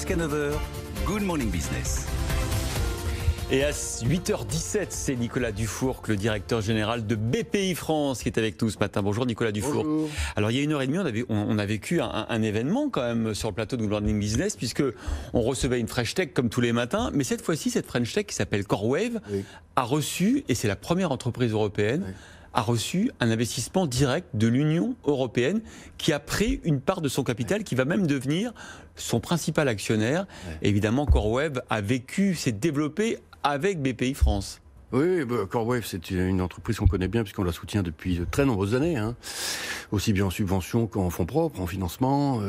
Jusqu'à 9 h, Good Morning Business. Et à 8h17, c'est Nicolas Dufourcq, le directeur général de BPI France, qui est avec nous ce matin. Bonjour Nicolas Dufourcq. Bonjour. Alors il y a 1h30, on a vécu un événement quand même sur le plateau de Good Morning Business, puisque on recevait une French Tech comme tous les matins, mais cette fois-ci, cette French Tech qui s'appelle CoreWave a reçu, et c'est la première entreprise européenne, a reçu un investissement direct de l'Union européenne qui a pris une part de son capital, qui va même devenir son principal actionnaire. Évidemment, CoreWave a vécu, s'est développé avec BPI France. Oui, CoreWave, c'est une entreprise qu'on connaît bien puisqu'on la soutient depuis de très nombreuses années, aussi bien en subvention qu'en fonds propres, en financement.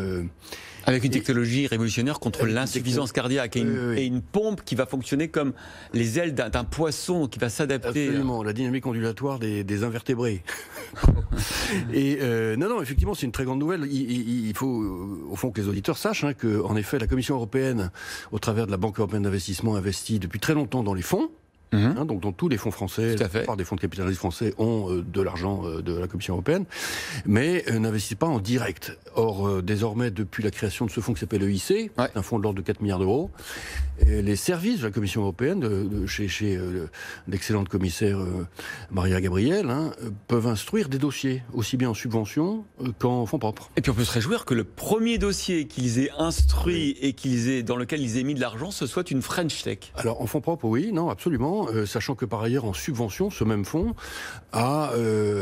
Avec une technologie révolutionnaire contre l'insuffisance cardiaque et une pompe qui va fonctionner comme les ailes d'un poisson qui va s'adapter. Absolument, la dynamique ondulatoire des invertébrés. Et non, effectivement, c'est une très grande nouvelle. Il faut, au fond, que les auditeurs sachent qu'en effet, la Commission européenne, au travers de la Banque européenne d'investissement, investit depuis très longtemps dans les fonds. Donc dans tous les fonds français, la plupart des fonds de capital français ont de l'argent de la Commission européenne, mais n'investissent pas en direct. Or, désormais, depuis la création de ce fonds qui s'appelle EIC, un fonds de l'ordre de 4 milliards d'euros, les services de la Commission européenne, chez l'excellente commissaire Maria Gabriel, peuvent instruire des dossiers, aussi bien en subvention qu'en fonds propres. Et puis on peut se réjouir que le premier dossier qu'ils aient instruit et dans lequel ils aient mis de l'argent, ce soit une French Tech. Alors en fonds propres, oui, non, absolument. Sachant que par ailleurs, en subvention, ce même fonds a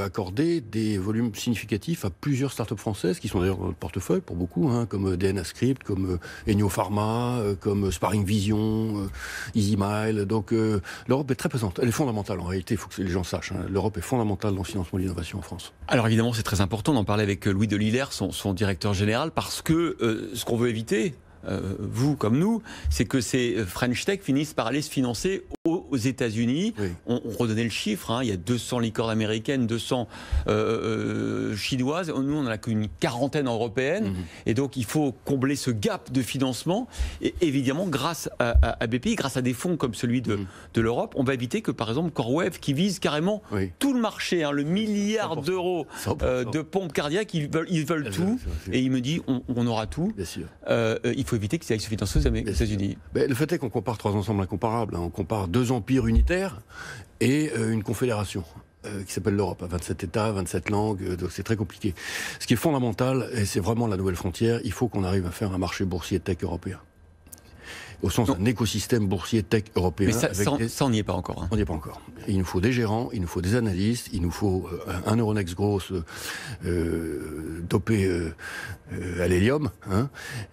accordé des volumes significatifs à plusieurs startups françaises, qui sont d'ailleurs dans le portefeuille pour beaucoup, comme DNA Script, comme Enio Pharma, comme Sparring Vision, EasyMile. Donc l'Europe est très présente. Elle est fondamentale en réalité, il faut que les gens sachent. L'Europe est fondamentale dans le financement de l'innovation en France. Alors évidemment, c'est très important d'en parler avec Louis Delisle, son directeur général, parce que ce qu'on veut éviter, vous comme nous, c'est que ces French Tech finissent par aller se financer aux États-Unis. On redonnait le chiffre, il y a 200 licornes américaines, 200 chinoises. Nous, on n'en a qu'une quarantaine européenne. Et donc, il faut combler ce gap de financement. Et évidemment, grâce à BPI, grâce à des fonds comme celui de l'Europe, on va éviter que, par exemple, CoreWave, qui vise carrément tout le marché, le milliard d'euros de pompes cardiaques, ils veulent tout. Et il me dit, on aura tout. Bien sûr. Il faut éviter qu'ils aillent se financer aux États-Unis. Le fait est qu'on compare trois ensembles incomparables. On compare deux empires unitaires et une confédération qui s'appelle l'Europe, 27 États, 27 langues, donc c'est très compliqué. Ce qui est fondamental, et c'est vraiment la nouvelle frontière, il faut qu'on arrive à faire un marché boursier tech européen. Au sens d'un écosystème boursier tech européen. Mais ça on n'y est pas encore. On n'y est pas encore. Il nous faut des gérants, il nous faut des analystes, il nous faut un Euronext grosse dopé à l'hélium.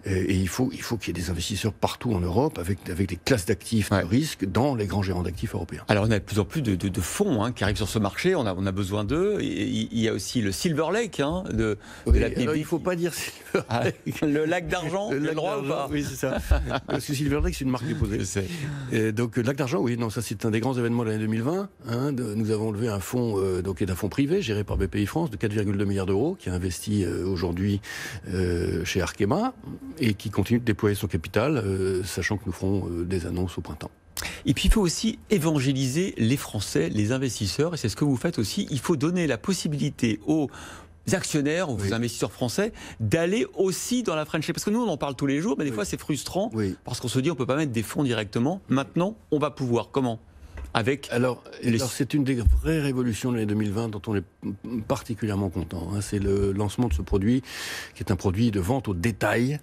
Et il faut qu'il y ait des investisseurs partout en Europe avec des classes d'actifs de risque dans les grands gérants d'actifs européens. Alors on a de plus en plus de fonds qui arrivent sur ce marché, on a besoin d'eux. Il y a aussi le Silver Lake de la PIB. Il ne faut pas dire Silver Lake. Le lac d'argent, le droit ou pas? Oui, c'est ça. Parce que Silver Lake, c'est une marque déposée. Je sais. Donc, Lac d'Argent, oui, non, ça c'est un des grands événements de l'année 2020. Nous avons levé un fonds, qui est un fonds privé, géré par BPI France, de 4,2 milliards d'euros, qui a investi aujourd'hui chez Arkema, et qui continue de déployer son capital, sachant que nous ferons des annonces au printemps. Et puis il faut aussi évangéliser les Français, les investisseurs, et c'est ce que vous faites aussi. Il faut donner la possibilité aux actionnaires, aux investisseurs français, d'aller aussi dans la French Tech. Parce que nous, on en parle tous les jours, mais des fois c'est frustrant, parce qu'on se dit on ne peut pas mettre des fonds directement. Maintenant, on va pouvoir. Comment ? Alors, c'est une des vraies révolutions de l'année 2020 dont on est particulièrement content. C'est le lancement de ce produit, qui est un produit de vente au détail,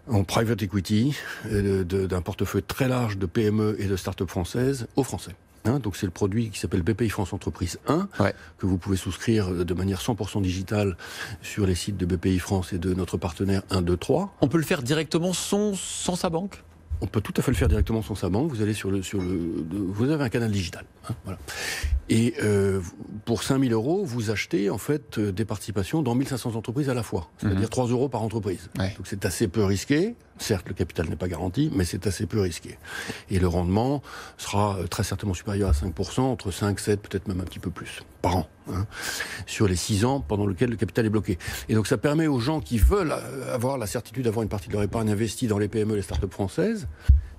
en private equity, d'un portefeuille très large de PME et de start-up françaises aux Français. Donc c'est le produit qui s'appelle BPI France Entreprise 1, que vous pouvez souscrire de manière 100% digitale sur les sites de BPI France et de notre partenaire 1, 2, 3. On peut le faire directement sans sa banque ? On peut tout à fait le faire directement sans sa banque. Vous allez vous avez un canal digital. Voilà. Et pour 5 000 €, vous achetez en fait des participations dans 1500 entreprises à la fois. C'est-à-dire 3 € par entreprise. Donc c'est assez peu risqué. Certes, le capital n'est pas garanti, mais c'est assez peu risqué. Et le rendement sera très certainement supérieur à 5%, entre 5, 7, peut-être même un petit peu plus, par an, sur les 6 ans pendant lesquels le capital est bloqué. Et donc ça permet aux gens qui veulent avoir la certitude d'avoir une partie de leur épargne investie dans les PME et les startups françaises,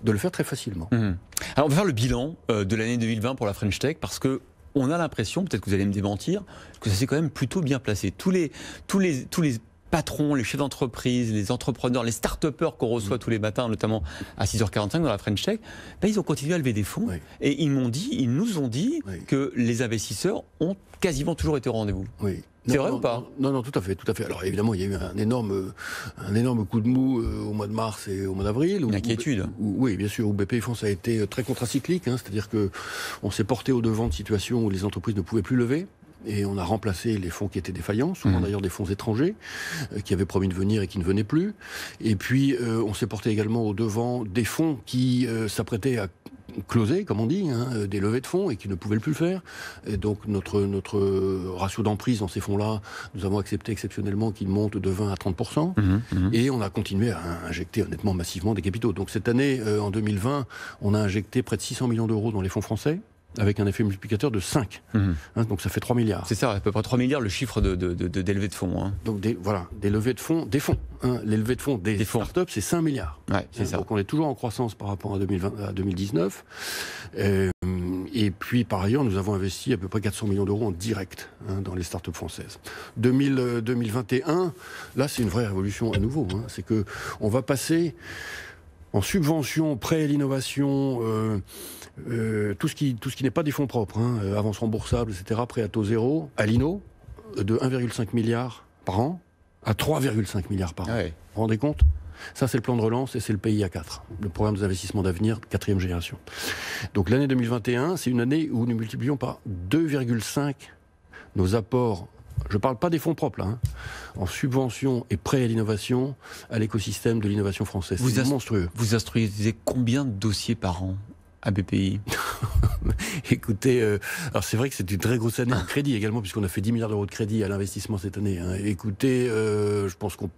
de le faire très facilement. Alors on va faire le bilan de l'année 2020 pour la French Tech, parce que on a l'impression, peut-être que vous allez me démentir, que ça s'est quand même plutôt bien placé. Tous les patrons, les chefs d'entreprise, les entrepreneurs, les start-upers qu'on reçoit tous les matins, notamment à 6h45 dans la French Tech, ils ont continué à lever des fonds. Et ils nous ont dit que les investisseurs ont quasiment toujours été au rendez-vous. Oui. C'est vrai ou pas ? Non, tout à fait. Alors évidemment, il y a eu un énorme coup de mou au mois de mars et au mois d'avril. Une inquiétude. Oui, bien sûr, où BPI France a été très contracyclique, c'est-à-dire qu'on s'est porté au devant de situations où les entreprises ne pouvaient plus lever. Et on a remplacé les fonds qui étaient défaillants, souvent d'ailleurs des fonds étrangers, qui avaient promis de venir et qui ne venaient plus. Et puis on s'est porté également au devant des fonds qui s'apprêtaient à closer, comme on dit, des levées de fonds et qui ne pouvaient plus le faire. Et donc notre ratio d'emprise dans ces fonds-là, nous avons accepté exceptionnellement qu'il monte de 20 à 30%. Et on a continué à injecter honnêtement massivement des capitaux. Donc cette année, en 2020, on a injecté près de 600 millions d'euros dans les fonds français, avec un effet multiplicateur de 5. Donc ça fait 3 milliards. C'est ça, à peu près 3 milliards le chiffre des levées de fonds. Donc des levées de fonds, des fonds. Les levées de fonds des startups, c'est 5 milliards. Ouais, c'est ça. Donc on est toujours en croissance par rapport à 2019. Et puis par ailleurs, nous avons investi à peu près 400 millions d'euros en direct dans les startups françaises. 2021, là c'est une vraie révolution à nouveau. C'est que on va passer en subvention, prêt à l'innovation, tout ce qui n'est pas des fonds propres, avances remboursables, etc., prêt à taux zéro, à l'INO, de 1,5 milliard par an à 3,5 milliards par an. Ouais. Vous vous rendez compte ? Ça, c'est le plan de relance et c'est le PIA 4, le programme des investissements d'avenir, 4e génération. Donc l'année 2021, c'est une année où nous multiplions par 2,5 nos apports. Je ne parle pas des fonds propres, là, en subvention et prêt à l'innovation, à l'écosystème de l'innovation française. C'est monstrueux. Vous instruisez combien de dossiers par an à BPI? Écoutez, alors c'est vrai que c'est une très grosse année de crédit également, puisqu'on a fait 10 milliards d'euros de crédit à l'investissement cette année. Écoutez, je pense qu'on...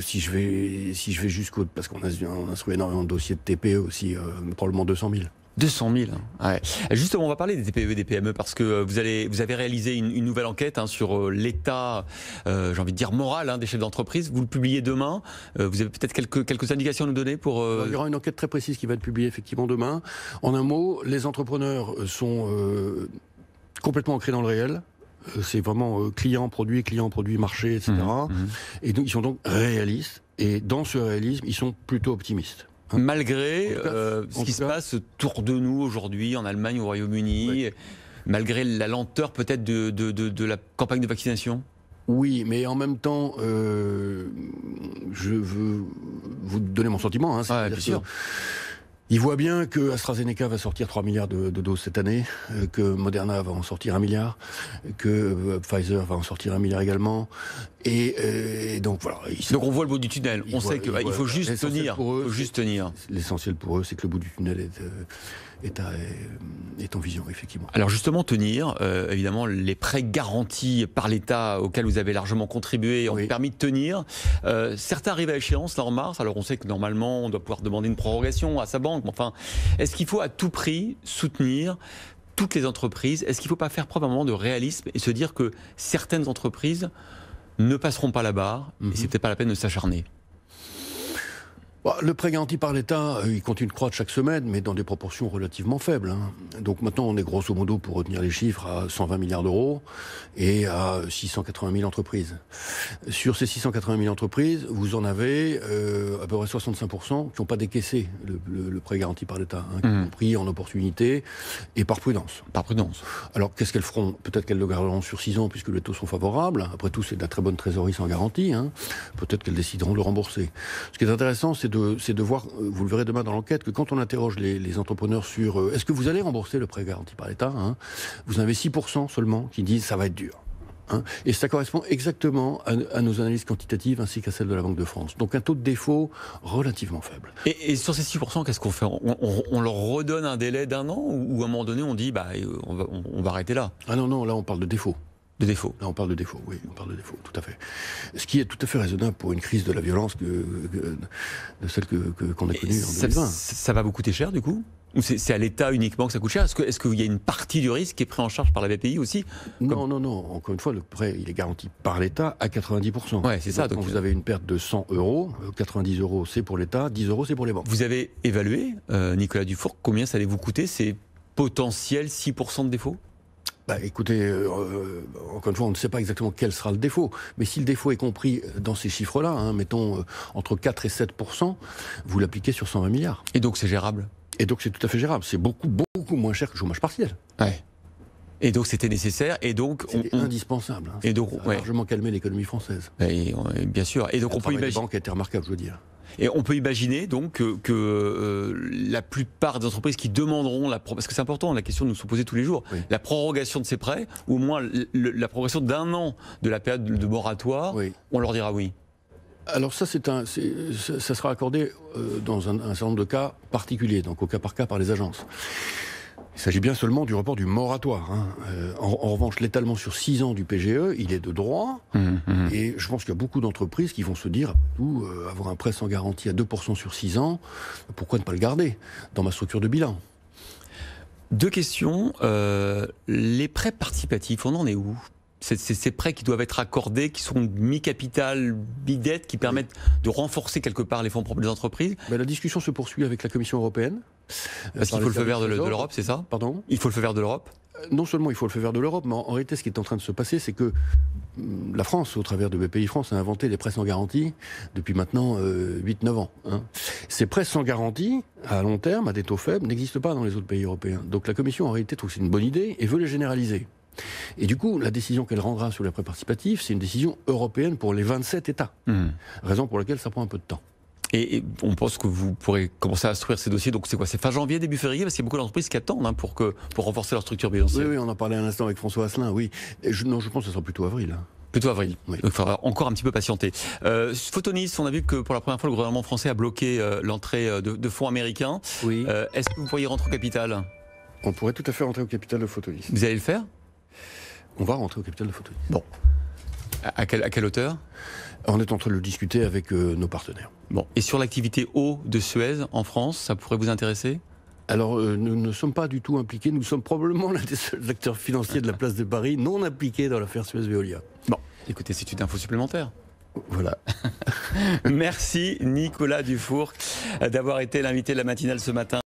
si je vais jusqu'au... Parce qu'on a instruit énormément de dossiers de TPE aussi, probablement 200 000. 200 000. Ouais. Justement, on va parler des TPE et des PME parce que vous avez réalisé une nouvelle enquête sur l'état, j'ai envie de dire moral, des chefs d'entreprise. Vous le publiez demain. Vous avez peut-être quelques indications à nous donner pour. Il y aura une enquête très précise qui va être publiée effectivement demain. En un mot, les entrepreneurs sont complètement ancrés dans le réel. C'est vraiment client, produit, marché, etc. Et donc ils sont donc réalistes. Et dans ce réalisme, ils sont plutôt optimistes. Malgré ce qui se passe autour de nous aujourd'hui, en Allemagne, au Royaume-Uni, malgré la lenteur peut-être de la campagne de vaccination ? Oui, mais en même temps, je veux vous donner mon sentiment. Bien sûr. Il voit bien que AstraZeneca va sortir 3 milliards de doses cette année, que Moderna va en sortir 1 milliard, que Pfizer va en sortir 1 milliard également. Et donc voilà. Donc on voit le bout du tunnel. On sait qu'il faut juste tenir. L'essentiel pour eux, c'est que le bout du tunnel est en vision, effectivement. Alors justement, tenir, évidemment, les prêts garantis par l'État auxquels vous avez largement contribué ont permis de tenir. Certains arrivent à échéance là en mars. Alors on sait que normalement, on doit pouvoir demander une prorogation à sa banque. Mais enfin, est-ce qu'il faut à tout prix soutenir toutes les entreprises? Est-ce qu'il ne faut pas faire preuve à un moment de réalisme et se dire que certaines entreprises ne passeront pas la barre et c'est peut-être pas la peine de s'acharner? Le prêt garanti par l'État, il continue de croître chaque semaine, mais dans des proportions relativement faibles. Donc maintenant, on est grosso modo, pour retenir les chiffres, à 120 milliards d'euros et à 680 000 entreprises. Sur ces 680 000 entreprises, vous en avez à peu près 65% qui n'ont pas décaissé le prêt garanti par l'État, qui ont pris en opportunité et par prudence. Par prudence. Alors qu'est-ce qu'elles feront? Peut-être qu'elles le garderont sur 6 ans puisque les taux sont favorables. Après tout, c'est de la très bonne trésorerie sans garantie. Peut-être qu'elles décideront de le rembourser. Ce qui est intéressant, c'est de voir, vous le verrez demain dans l'enquête, que quand on interroge les entrepreneurs sur est-ce que vous allez rembourser le prêt garanti par l'État, vous en avez 6% seulement qui disent ça va être dur. Et ça correspond exactement à nos analyses quantitatives ainsi qu'à celles de la Banque de France. Donc un taux de défaut relativement faible. Et sur ces 6%, qu'est-ce qu'on fait? On leur redonne un délai d'1 an ou à un moment donné on dit on va arrêter là? Ah non, là on parle de défaut. De défaut. Là, on parle de défaut, oui, on parle de défaut, tout à fait. Ce qui est tout à fait raisonnable pour une crise de la violence de celle qu'on a connue en 2020. Ça va vous coûter cher, du coup? Ou c'est à l'État uniquement que ça coûte cher? Est-ce qu'il y a une partie du risque qui est pris en charge par la BPI aussi? Non. Encore une fois, le prêt, il est garanti par l'État à 90%. Ouais, c'est ça. Donc, quand vous avez une perte de 100 euros, 90 euros, c'est pour l'État, 10 euros, c'est pour les banques. Vous avez évalué, Nicolas Dufour, combien ça allait vous coûter ces potentiels 6% de défaut? Écoutez, encore une fois, on ne sait pas exactement quel sera le défaut. Mais si le défaut est compris dans ces chiffres-là, hein, mettons entre 4 et 7%, vous l'appliquez sur 120 milliards. Et donc c'est gérable? Et donc c'est tout à fait gérable. C'est beaucoup moins cher que le chômage partiel. Ouais. Et donc c'était nécessaire, et donc c'était indispensable. Hein. Et donc ça a largement calmé l'économie française. Et, bien sûr. Et donc on peut imaginer. La banque a été remarquable, je veux dire. Et on peut imaginer donc que la plupart des entreprises qui demanderont parce que c'est important, la question nous sont posée tous les jours, la prorogation de ces prêts, ou au moins la prorogation d'1 an de la période de moratoire, on leur dira oui. Alors ça, ça sera accordé dans un certain nombre de cas particuliers, donc au cas par cas par les agences. Il s'agit bien seulement du report du moratoire. Hein. En revanche, l'étalement sur 6 ans du PGE, il est de droit. Et je pense qu'il y a beaucoup d'entreprises qui vont se dire, après tout, avoir un prêt sans garantie à 2% sur 6 ans, pourquoi ne pas le garder dans ma structure de bilan? 2 questions. Les prêts participatifs, on en est où? Ces prêts qui doivent être accordés, qui sont mi-capital, mi-dette, qui permettent de renforcer quelque part les fonds propres des entreprises. La discussion se poursuit avec la Commission européenne. Parce qu'il faut le feu vert de l'Europe, c'est ça? Pardon? Il faut le feu vert de l'Europe? Non seulement il faut le feu vert de l'Europe, mais en réalité, ce qui est en train de se passer, c'est que la France, au travers de Bpifrance, a inventé les prêts sans garantie depuis maintenant 8-9 ans. Hein. Ces prêts sans garantie, à long terme, à des taux faibles, n'existent pas dans les autres pays européens. Donc la Commission, en réalité, trouve que c'est une bonne idée et veut les généraliser. Et du coup, la décision qu'elle rendra sur les prêts participatifs, c'est une décision européenne pour les 27 États. Raison pour laquelle ça prend un peu de temps. Et on pense que vous pourrez commencer à instruire ces dossiers. Donc c'est quoi? C'est fin janvier, début février? Parce qu'il y a beaucoup d'entreprises qui attendent hein, pour renforcer leur structure bilancielle. Oui, on en parlait un instant avec François Asselin, oui. Je pense que ce sera plutôt avril. Hein. Plutôt avril. Oui. Donc il faudra encore un petit peu patienter. Photonis, on a vu que pour la première fois, le gouvernement français a bloqué l'entrée de fonds américains. Oui. Est-ce que vous pourriez rentrer au capital? On pourrait tout à fait rentrer au capital de Photonis. Vous allez le faire? On va rentrer au capital de Photonis. Bon. À quelle hauteur? On est en train de le discuter avec nos partenaires. Bon. Et sur l'activité eau de Suez en France, ça pourrait vous intéresser? Alors, nous ne sommes pas du tout impliqués. Nous sommes probablement l'un des seuls acteurs financiers de la place de Paris non impliqués dans l'affaire Suez-Veolia. Bon, écoutez, c'est une info supplémentaire. Voilà. Merci Nicolas Dufourcq d'avoir été l'invité de la matinale ce matin.